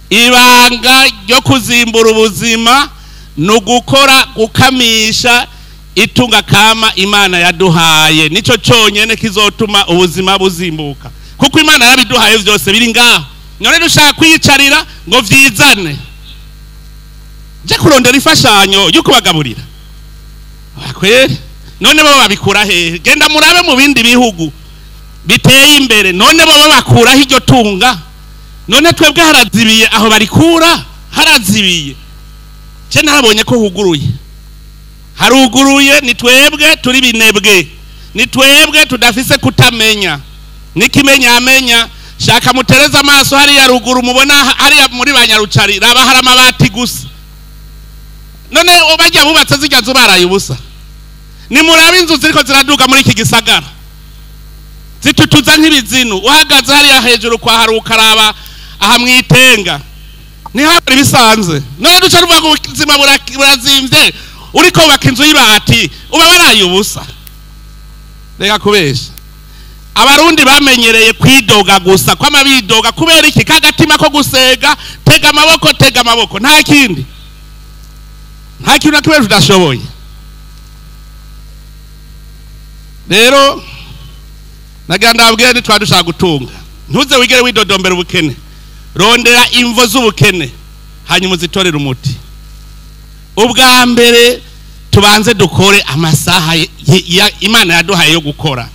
Ibanga ryo kuzimbura ubuzima no gukora gukamisha itunga kama Imana yaduhaye, nico cyonyene kizotuma ubuzima buzimbuka, kuko Imana yabiduhaye byose biri ngaho. None dushaka kwiyicarira ngo vyizane je kurondera ifashanyo yuko bagaburira akwere. None bo babikura hehe? Genda murabe mu bindi bihugu biteye imbere, none bo bakura hiryo tunga. None twebwe harazibiye aho barikura, harazibiye. Je narabonye ko huguruye, haruguruye. Ni twebwe turi binebwe, ni twebwe tudafise kutamenya. Nikimenya amenya. Shaka mutereza amaso hari ya ruguru mubona hari muri banyarucari raba hari amabati gusa. None ubajya bubatse zijya zubaraye ubusa. Ni murabe inzu ziriko ziraduga muri iki gisagara zitutuza nk'ibizinu. Uhagaze hari ya hejuru kwa haruka raba aha mwitenga ni hari bisanzwe. None duca ruvuga ngo ubuzima burazimvye uriko ubaka inzu y'ibati uba waraye ubusa. Reka kubesha. Abarundi bamenyereye kwidoga gusa, kwama bidoga kubera iki kagatima ko gusega, tega amaboko nta kindi. Nta kintu nakibera tudashoboye. Rero naganda abwira ni twadushaka gutunga. Ntuze wigere widodombera ubukene. Rondera imvo z'ubukene hanyuma uzitorera umuti. Ubwa mbere tubanze dukore amasaha Imana yaduhaye yo gukora.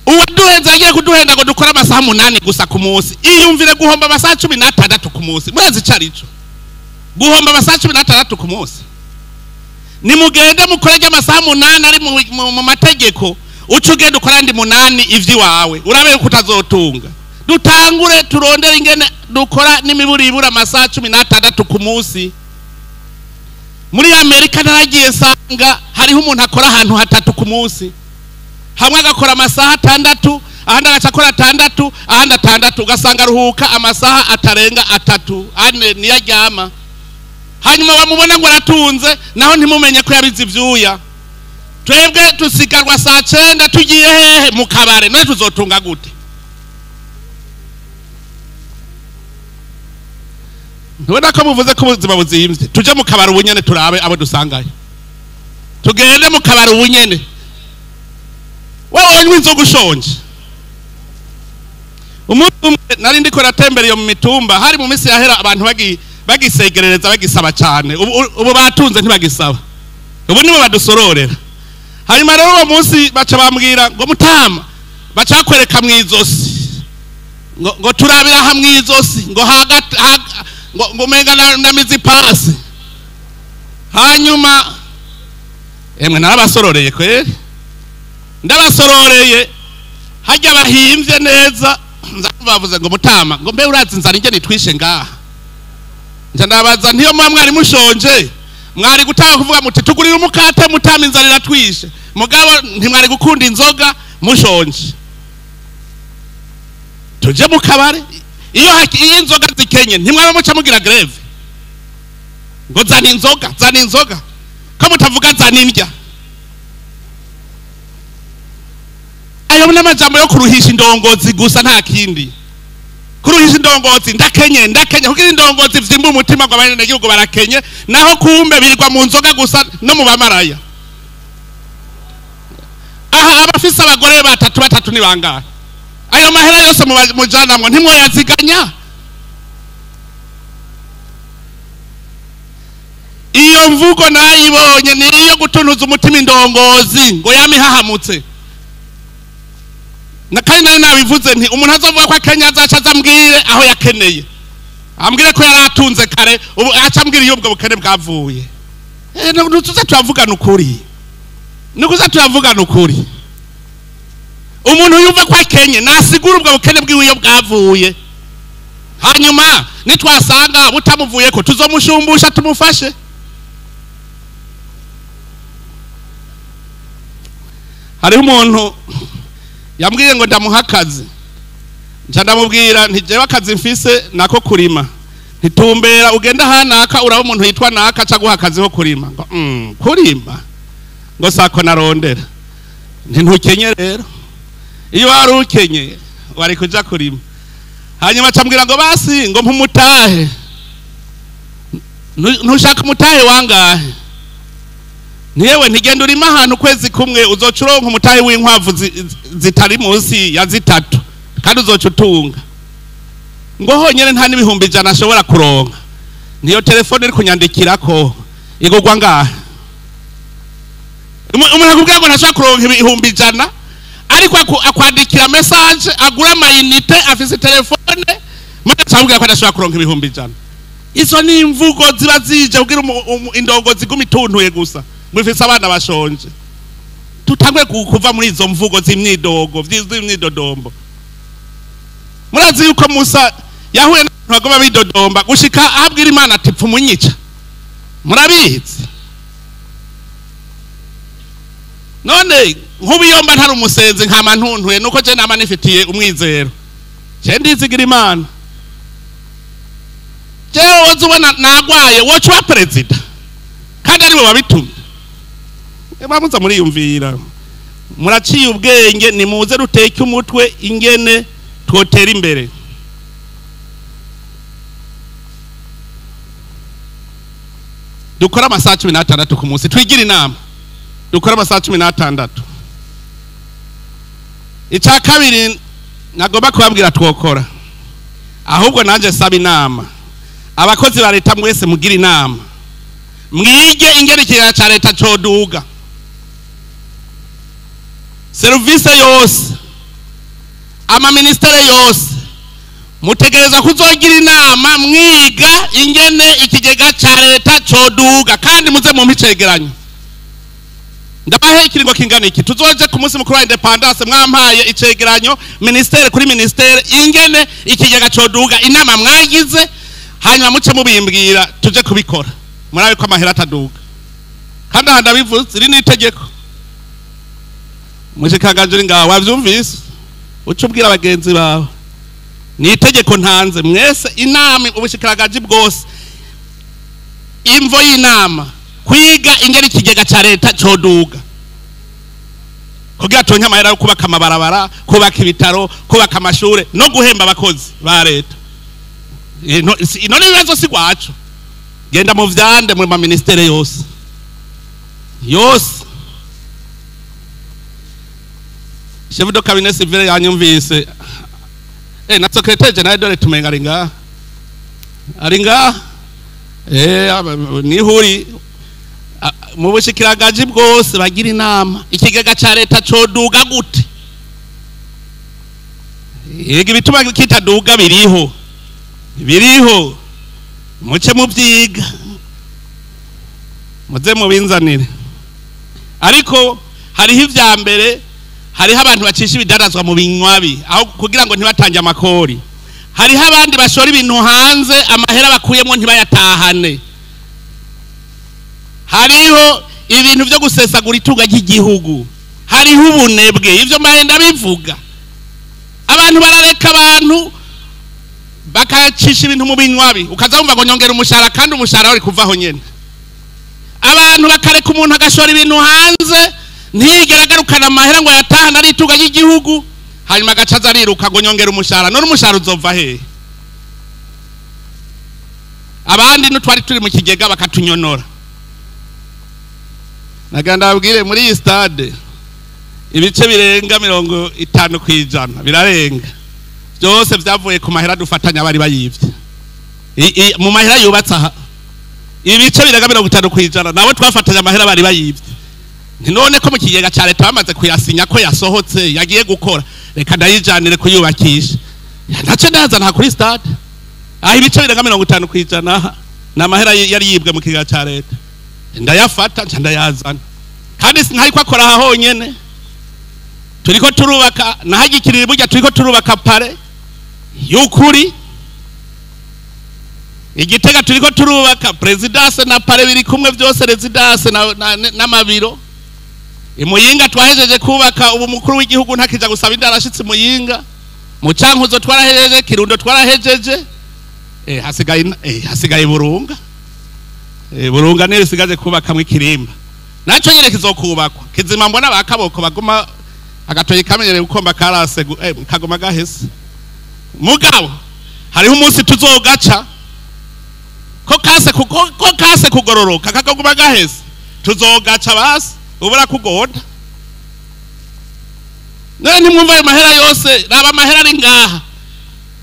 Uwaduheza agiye kuduhenda ngo dukora amasaha 8 gusa ku munsi. Iyumvire guhomba amasaha 16 ku munsi. Murazi carico guhomba amasaha 16 ku munsi. Ni mugende mukorege amasaha 8 ari mu mategeko, uco ugenda ukora ndi 8 ivyi wawe urabe kutazotunga. Dutangure turondera ingene dukora n'imiburibura amasaha 16 ku munsi. Muri Amerika naragiye sanga hariho umuntu akora ahantu 3 ku munsi. Hamwe agakora amasaha 6, ahandi agacakora 6, ahandi 6, ugasanga ruhuka amasaha atarenga 3 ane niyo aryama. Hanyuma bamubona ngo aratunze naho ntimumenye ko yabize ivyuya. Twebwe tusigarwa saa 9 tugiye hehe mu kabare, none tuzotunga gute? Ntubona ko muvuze ko ubuzima buzimvye? Tuje mu kabare ubunyene turabe abo dusangaye. Tugende mu kabare ubunyene. Wewe inzoga ushonje. Umuntu nari ndiko ratembera yo mu mitumba, hari mu misi yahera abantu bagisegerereza bagisaba cyane. Ubu batunze ntibagisaba. Ubu nibo badusororera. Hanyuma rero uwo munsi baca bambwira ngo Mutama, baca kwereka mwizosi. Ngo turabira hamwe izosi, ngo hagati ngo menga na mizipasi. Hanyuma emwe narabasororeye kweri. Ndabasororeye hajya bahimvye neza. Bavuze ngo Mutama, ngo mbe urazi nzara inge nitwishe ngaha. Nje ndabaza ntiyo mwari mushonje mwari gutaka kuvuga muti tugurira umukate Mutama inzara iratwishe, mugabo ntimwari gukunda inzoga mushonje. Tuje mu kabare iyo inzoga zikenye ntimwaba muca mugira greve ngo zana inzoga ko mutavuga zana indya. Ayo n'amajambo yo kuruhisha indongozi gusa nta kindi. Kuruhisha indongozi ndakenye kugira indongozi vyimba umutima ngo abane nagihugu barakenye, naho kumbe birirwa mu nzoga gusa no mu bamaraya. Aha abafise abagore 3 ni bangahe? Ayo mahera yose mu janamwe ntimwo yaziganya. Iyo mvugo nayibonye ni iyo gutunuza umutima indongozi ngo yamihahamutse. Na kandi nari nabivuze nti umuntu azovuga ko akenya azaca azambwire aho yakeneye. ambwire ko yaratunze kare ubu acambwira iyo ubwo bukene bwavuye tuza turavugana ukuri nukuza turavugana ukuri umuntu yumva ko akenye nasigura ubwo bukene bwiwe iyo bwavuye hanyuma nitwasanga butamuvuye ko tuzomushumbusha tumufashe. Hariho umuntu yambwiye ngo ndamuha akazi nca ndamubwira nti jewe akazi mfise nako kurima ntitumbera ugenda hanaka uraba umuntu yitwa naka aca guha akazi ho kurima ngo kurima ngo sako narondera ntukenye rero iyo wari ukenye wari kuja kurima. Hanyuma acambwira ngo basi ngo mpumutahe ntushaka umutahe wangahe niyewe ntigenda urima ahantu kwezi kumwe uzocuronka umutahe w'inkwavu zitari munsi ya 3 kandi uzocutunga ngo honyene nta n'ibihumbi 100 ashobora kuronka niyo telefone iri kunyandikirako igurwa ngahe umuntu akubwira ngo ntashobora kuronka ibihumbi 100 ariko akwandikira message agura amayinite afise telefone mwe cyambwira ko adashobora kuronka ibihumbi 100. Izo ni imvugo ziba zije kugira indongo ziguma ituntuye gusa mwifise abana bashonje. Tutangwe kuva muri izo mvugo z'imyidogo vy'imyidodombo. Murazi yuko Musa yahuye n'abantu bagoma bidodomba gushika ahabwira Imana ati pfumunyica murabizi none nk'ubiyomba ntari umusenzi nkama ntuntuye nuko je nama nifitiye umwizero je ndizigira Imana jewe woza ubona nagwaye woca wa perezida kandi ariwe wabitumye mwamuza muriyumvira muraciye ubwenge nimuze ruteke umutwe ingene twotera imbere. Dukora amasaha 16 ku munsi twigira inama dukora amasaha 16. Icya kabiri nagomba kubabwira twokora ahubwo nanje saba inama abakozi ba leta mwese mugira inama mwige ingene ikigega ca leta coduga service yose ama ministere yose mutegereza kuzogira inama mwiga ingene ikigega ca leta coduga kandi muze mu micegeranyo. Ndabahe ikiringo kingana iki tuzoje ku munsi mukuru wa independence mwampaye icegeranyo ministere kuri ministere ingene ikigega coduga inama mwagize hanyuma muce mubimbwira tuje kubikora murabe ko amahera ataduga kandi handa bivuze iri nitegeko mushikanganje ngaho wavyumvise uco ubwira abagenzi bawe ni itegeko ntanze mwese inama ubushikiragaji bwose imvo y'inama kwiga ingeri ikigega ca leta coduga kugira tonke amahera yo kubaka amabarabara kubaka ibitaro kubaka amashure no guhemba abakozi ba leta. Ino ni ibibazo si gwacu genda mu vyande mu ministere yose chef de cabinet civil yanyumvise na secrétaire général dore tumenga aringa nihuri mu bushikiragaji bwose bagira inama ikigega ca leta coduga gute yego bituma kitaduga biriho muce muvyiga muze mubinzanire ariko hariho ivya mbere hariho abantu bacisha ibidarazwa mu binywabi aho kugira ngo ntibatange amakori hariho abandi bashora ibintu hanze amahera bakuyemo ntibayatahane hariho ibintu byo gusesagura itunga ry'igihugu hariho ubunebwe ivyo mahenda bivuga abantu barareka abantu bakacisha ibintu mu binywabi ukazumva ngo nyongera umushahara kandi umushahara uri kuvaho nyene abantu bakareka umuntu agashora ibintu hanze ntigera garukana amahera ngo yatahana ari itunga ry'igihugu hanyuma agacaza ariruka ngo nyongera umushahara none umushahara uzova hehe abandi n'utwari turi mu kigega bakatunyonora. Naganda abwire muri iyi stade ibice birenga 50% birarenga byose vyavuye ku mahera dufatanya bari bayivye mu mahera yubatse aha ibice birenga 50% nabo twafatanya amahera bari bayivye none ko mu kigega ca leta bamaze kuyasinya ko yasohotse yagiye gukora reka ndayijanire kuyubakisha nace ndaza nta kuri stade ibice birenga 50% n'amahera yari yibwe mu kiga ca leta ndayafata nca ndayazana kandi ntariko akora aha honyene turiko turubaka nahagikirira burya turiko turubaka pare y'ukuri Igitega turiko turubaka presidence na pare biri kumwe byose residence n'amabiro Imuyinga twahejeje kubaka ubu mukuru w'igihugu ntakija gusaba indarashitse Muyinga mu Cankuzo twarahejeje Kirundo twarahejeje hasigaye Burunga Burunga nere sigaje kubaka mu Kirimba naco nyene kizokubakwa kizima mbona bakaboko baguma agatoye kamenyere gukomba karase kagoma gahese mugabo hariho umunsi tuzogaca ko kase kugororoka kakaguma gahese tuzogaca basi ubura kugoda none ntimwumva ayo mahera yose raba amahera ari ngaha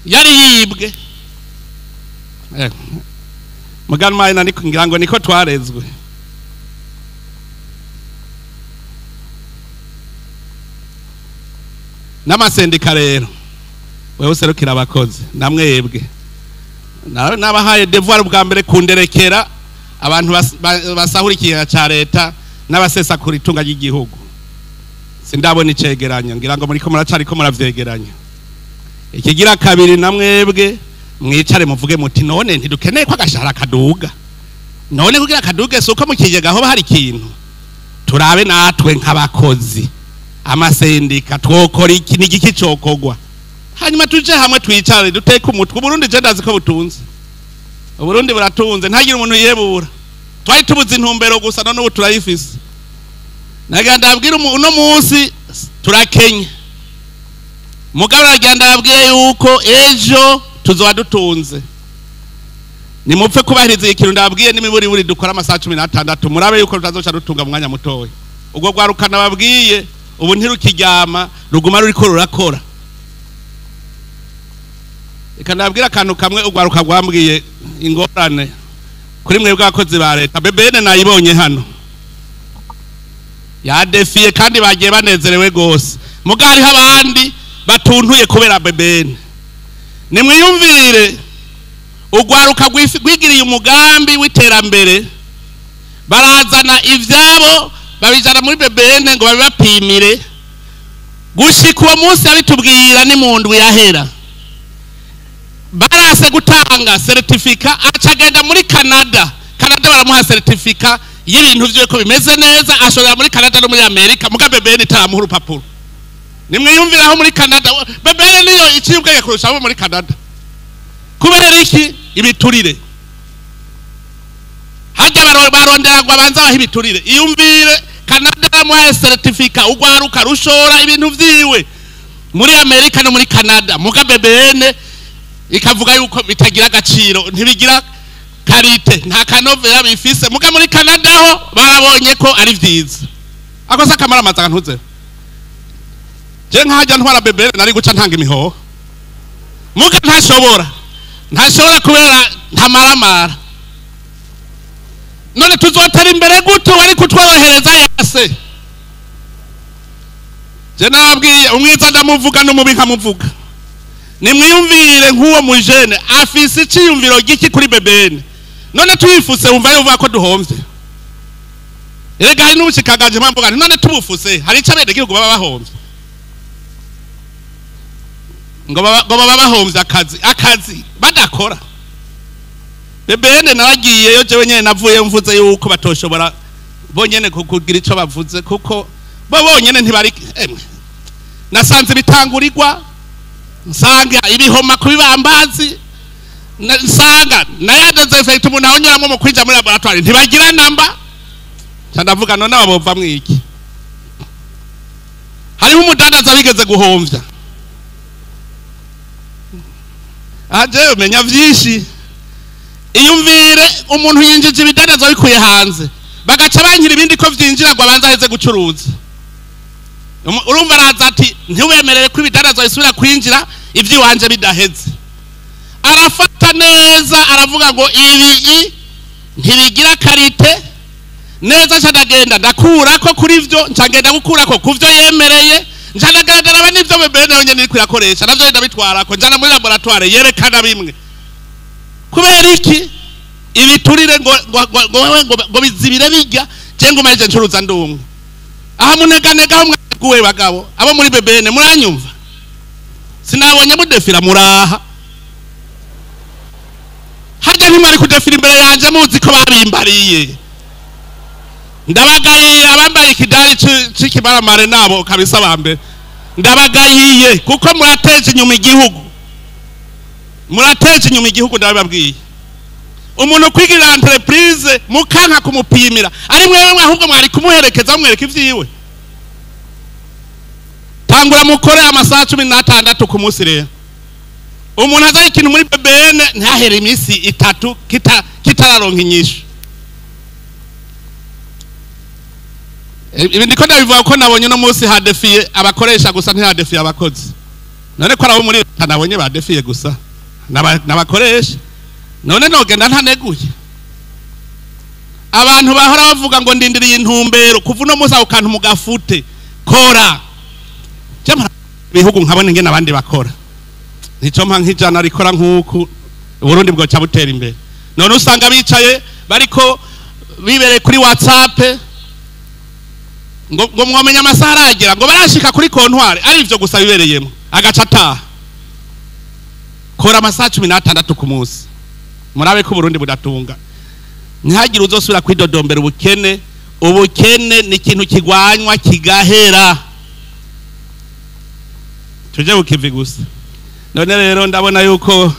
yari yibwe mugani mayi niko ngira ngo niko twarezwe n'amasendika rero wewe userukira abakozi namwebwe nabahaye devoir bwa mbere kunderekera abantu basahura ikiga ca leta n'abasesa kuri tunga ry'igihugu sindabona icegeranyo ngira ngo muriko muracariko muravyegeranya ikigira kabiri namwebwe mwicare muvuge muti none ntidukeneye ko agashahara kaduga none kugira kaduge suko mu kigega aho hari ikintu turabe natwe nk'abakozi amasendika twokora iki n'igiki cokogwa hanyuma tuje hamwe twicare duteke umutwe Burundi je ndazi ko butunze Burundi buratunze ntagira umuntu yebura twari tubuze intumbero gusa none ubu turayifise naganda abwira uno munsi turakenya mugabo naganda abwira yuko ejo tuzoba dutunze nimupfe kubahiriza ikintu ndabwiye n'imiburi buri dukora amasaha 16 murabe yuko tutazoca dutunga mu mwanya mutoya ubwo gwarukana babwiye ubu ntirukiryama ruguma ruriko rurakora ikandabwira akantu kamwe ugwaruka gwambwiye ingorane kuri mwe bw'abakozi ba leta bebene nayibonye hano yadefiye kandi bagiye banezerewe gose mugari habandi batuntuye kubera bebene nimwiyumvire ugwaruka gwigiriye umugambi w'iterambere barazana ivyabo babijana muri bebene ngo babibapimire gushika uwo munsi abitubwira ni mu ndwi yahera barase gutanga certificate acagenda muri Canada baramuha certificate y'ibintu vyo ko bimeze neza ashobora muri Canada no muri Amerika muga bebene itamuha urupapuro nimwiyumviraho muri Canada bebene niyo icibwege kurusha abo muri Canada kubera iki ibiturire hajya barondera ngo abanza baha ibiturire iyumvire Canada muha certificate ugwaruka rushora ibintu vyiwe muri Amerika no muri Canada muga bebene ikavuga yuko bitagira agaciro ntibigira karite nta kanovera bifise muga muri Canada ho barabonye ko ari vyiza akosa kamara amazaga ntuze je nkajya ntwara bebere nari guca ntanga imiho muga ntashobora kubera ntamaramara none tuzotera imbere guto wari kutworohereza yase je nabwiye umwiza ndamuvuga n'umubi nkamuvuga nimwiyumvire nk'uwo mujene afise iciyumviro giki kuri bebene none tuyifuse umva yuvuga ko duhomvye erega hari n'ubushikagaje mpamvuga none tubufuse hari ico abene gihugu baba bahomvye ngo baba bahomvye akazi badakora bebene naragiyeyo jewe nyene navuye mvuze yuko batoshobora bonyene kugira ico bavuze kuko bo bonyene ntibari nasanze bitangurirwa nsanga ibihoma kubibambazi nsanga nayadeze effect umuntu ahonyuramo mu kwinjira muri laboratoire ntibagira namba cyandavuga none abova mwiki hariho umudandaza bigeze guhomvya aje umenya vyinshi iyumvire umuntu yinjije ibidandaza bikuye hanze bagaca bankira ibindi ko vyinjira ngo abanza heze gucuruza urumva araza ati ntiwemerere ko ibidandaza bisubira kwinjira ivyi wanje bidaheze arafata neza aravuga ngo ibi ntibigira karite neza cyadagenda ndakura ko kuri vyo ncagenda gukura ko kuvyo yemereye ncanagaragara n'ivyo bebene yonye niri kurakoresha navyo ndabitwara ko njana muri laboratoire yerekana bimwe kubera iki ibiturire ngo bizibire bijya je ngo maje ncuruza ndumwe aha muneganega mwaguwe bagabo abo muri bebene muranyumva sinabonye mudefira muraha harya ntimwari kudefira imbere yanje muzi ko babimbariye ndabagayiye abambaye ikidari c'ikibaramare nabo kabisa bambe ndabagayiye kuko murateje inyuma igihugu ndababwiye umuntu kwigirira entreprise mukanka kumupimira ari mwewe ahubwo mwari kumuherekeza mwereka ivyiwe tangura mukore amasaha 16 ku munsi rero umuntu azaye ikintu muri BBN ntahere imisi 3 kitararonka inyishu ibi ndiko ndabivuga ko nabonye no munsi hadefiye abakoresha gusa ntihadefiye abakozi none ko arabo muri nabonye badefiye gusa nabakoresha none nogenda ntaneguye abantu bahora bavuga ngo ndindiriye intumbero kuva no musa ukantu mugafute kora cyamara bihugu nkabone ngene abandi bakora nico mpa nkijana rikora nkuku Burundi bwo cyabutera imbere none usanga bicaye bariko bibere kuri WhatsApp ngo mwomenya amasaha aragera ngo barashika kuri kontware ari ivyo gusa bibereyemo agacata kora amasaha 16 ku munsi murabe ko Burundi budatunga ntihagire uzosubira kwidodombera ubukene ni ikintu kigwanywa kigahera tuje bukivi gusa none rero ndabona yuko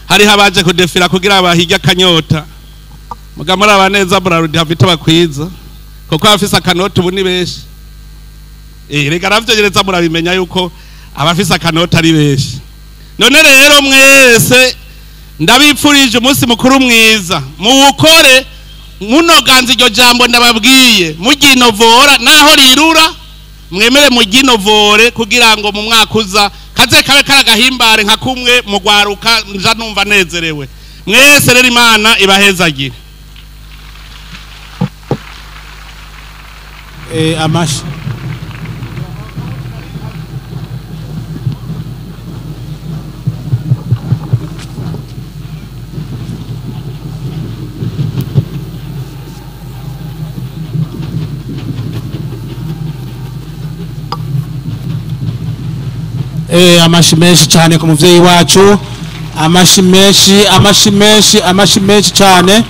hari habaje kudefira kugira abahijya kanyota mugamura abaneza burarudi hafite bakwiza kuko abafise akanota ubu ni benshi reka ravyogereza murabimenya yuko abafise akanota ari benshi none rero mwese ndabipfurije umunsi mukuru mwiza muwukore munoganza iryo jambo ndababwiye muginovora naho rirura mwemere muginovore kugira ngo mu mwaka uza kaze kabe karagahimbare nka kumwe mugwaruka nja numva nezerewe mwese rero Imana ibahezagire amashi amashi menshi cyane ku muvyeyi wacu amashi menshi cyane